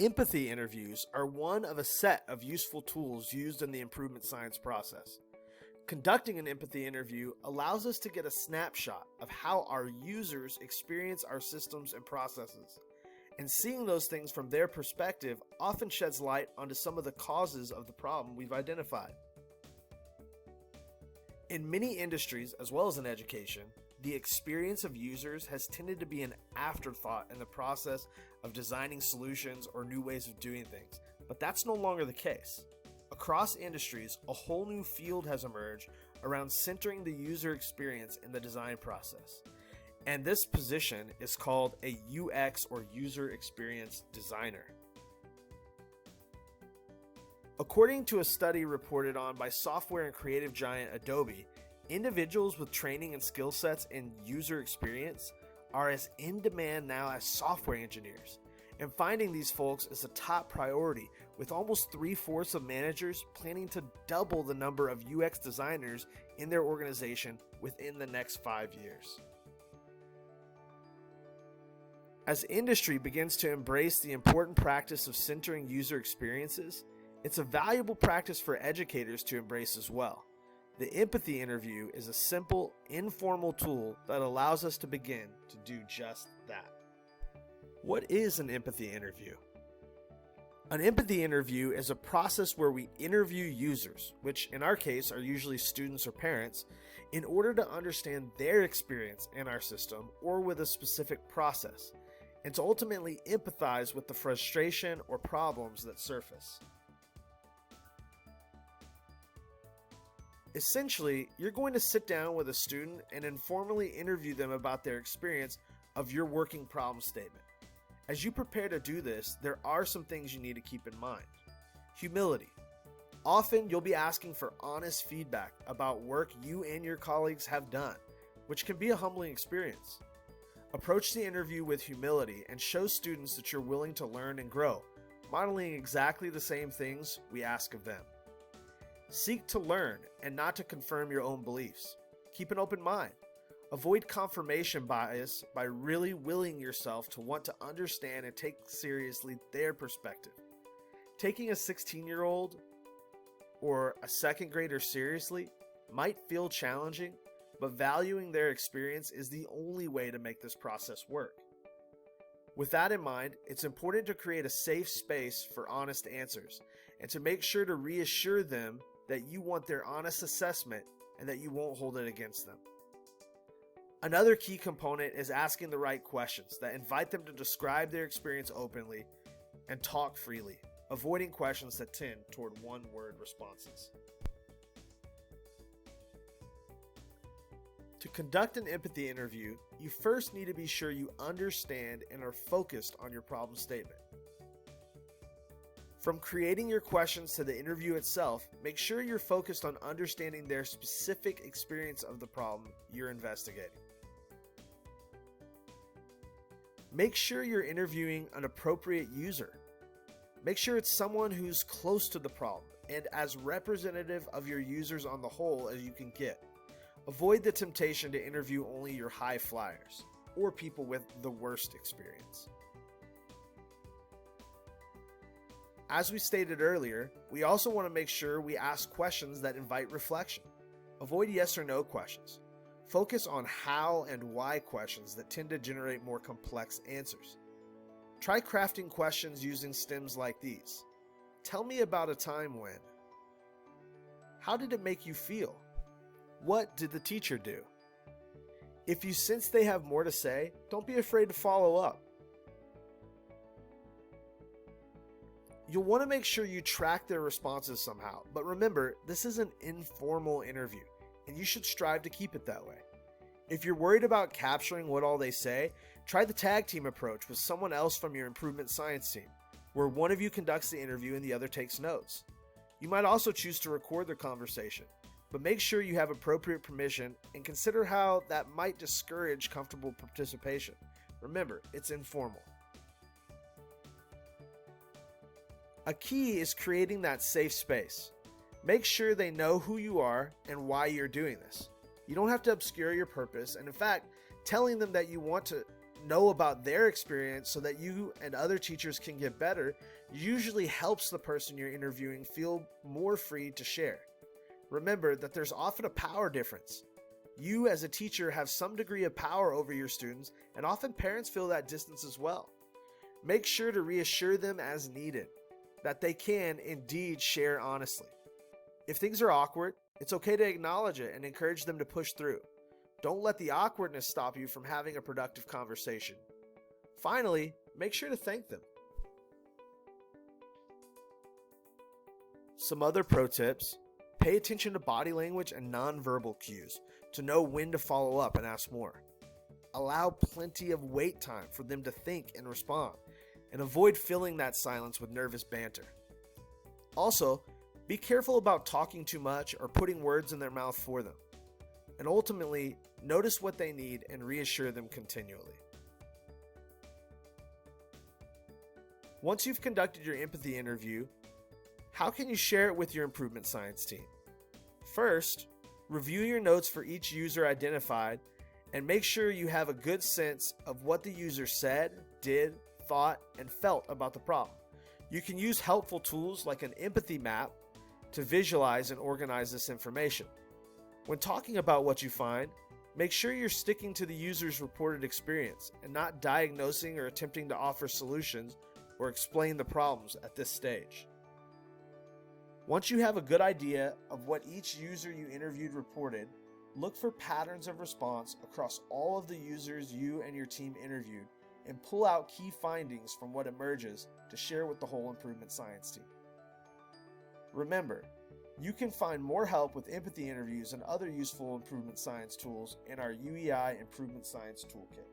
Empathy interviews are one of a set of useful tools used in the improvement science process. Conducting an empathy interview allows us to get a snapshot of how our users experience our systems and processes, and seeing those things from their perspective often sheds light onto some of the causes of the problem we've identified. In many industries, as well as in education, the experience of users has tended to be an afterthought in the process of designing solutions or new ways of doing things, but that's no longer the case. Across industries, a whole new field has emerged around centering the user experience in the design process. And this position is called a UX or user experience designer. According to a study reported on by software and creative giant Adobe, individuals with training and skill sets in user experience are as in demand now as software engineers. And finding these folks is a top priority, with almost 3/4 of managers planning to double the number of UX designers in their organization within the next 5 years. As industry begins to embrace the important practice of centering user experiences, it's a valuable practice for educators to embrace as well. The empathy interview is a simple, informal tool that allows us to begin to do just that. What is an empathy interview? An empathy interview is a process where we interview users, which in our case are usually students or parents, in order to understand their experience in our system or with a specific process, and to ultimately empathize with the frustration or problems that surface. Essentially, you're going to sit down with a student and informally interview them about their experience of your working problem statement. As you prepare to do this, there are some things you need to keep in mind. Humility. Often you'll be asking for honest feedback about work you and your colleagues have done, which can be a humbling experience. Approach the interview with humility and show students that you're willing to learn and grow, modeling exactly the same things we ask of them. Seek to learn and not to confirm your own beliefs. Keep an open mind. Avoid confirmation bias by really willing yourself to want to understand and take seriously their perspective. Taking a 16-year-old or a second grader seriously might feel challenging, but valuing their experience is the only way to make this process work. With that in mind, it's important to create a safe space for honest answers and to make sure to reassure them that you want their honest assessment and that you won't hold it against them. Another key component is asking the right questions that invite them to describe their experience openly and talk freely, avoiding questions that tend toward one-word responses. To conduct an empathy interview, you first need to be sure you understand and are focused on your problem statement. From creating your questions to the interview itself, make sure you're focused on understanding their specific experience of the problem you're investigating. Make sure you're interviewing an appropriate user. Make sure it's someone who's close to the problem and as representative of your users on the whole as you can get. Avoid the temptation to interview only your high flyers or people with the worst experience. As we stated earlier, we also want to make sure we ask questions that invite reflection. Avoid yes or no questions. Focus on how and why questions that tend to generate more complex answers. Try crafting questions using stems like these. Tell me about a time when. How did it make you feel? What did the teacher do? If you sense they have more to say, don't be afraid to follow up. You'll want to make sure you track their responses somehow, but remember, this is an informal interview, and you should strive to keep it that way. If you're worried about capturing what all they say, try the tag team approach with someone else from your improvement science team, where one of you conducts the interview and the other takes notes. You might also choose to record their conversation, but make sure you have appropriate permission and consider how that might discourage comfortable participation. Remember, it's informal. A key is creating that safe space. Make sure they know who you are and why you're doing this. You don't have to obscure your purpose, and in fact, telling them that you want know about their experience so that you and other teachers can get better usually helps the person you're interviewing feel more free to share. Remember that there's often a power difference. You as a teacher have some degree of power over your students, and often parents feel that distance as well. Make sure to reassure them as needed that they can indeed share honestly. If things are awkward, it's okay to acknowledge it and encourage them to push through. Don't let the awkwardness stop you from having a productive conversation. Finally, make sure to thank them. Some other pro tips: pay attention to body language and nonverbal cues to know when to follow up and ask more. Allow plenty of wait time for them to think and respond, and avoid filling that silence with nervous banter. Also, be careful about talking too much or putting words in their mouth for them. And ultimately, notice what they need and reassure them continually. Once you've conducted your empathy interview, how can you share it with your improvement science team? First, review your notes for each user identified and make sure you have a good sense of what the user said, did, thought, and felt about the problem. You can use helpful tools like an empathy map to visualize and organize this information. When talking about what you find, make sure you're sticking to the user's reported experience and not diagnosing or attempting to offer solutions or explain the problems at this stage. Once you have a good idea of what each user you interviewed reported, look for patterns of response across all of the users you and your team interviewed and pull out key findings from what emerges to share with the whole improvement science team. Remember, you can find more help with empathy interviews and other useful improvement science tools in our UEI Improvement Science Toolkit.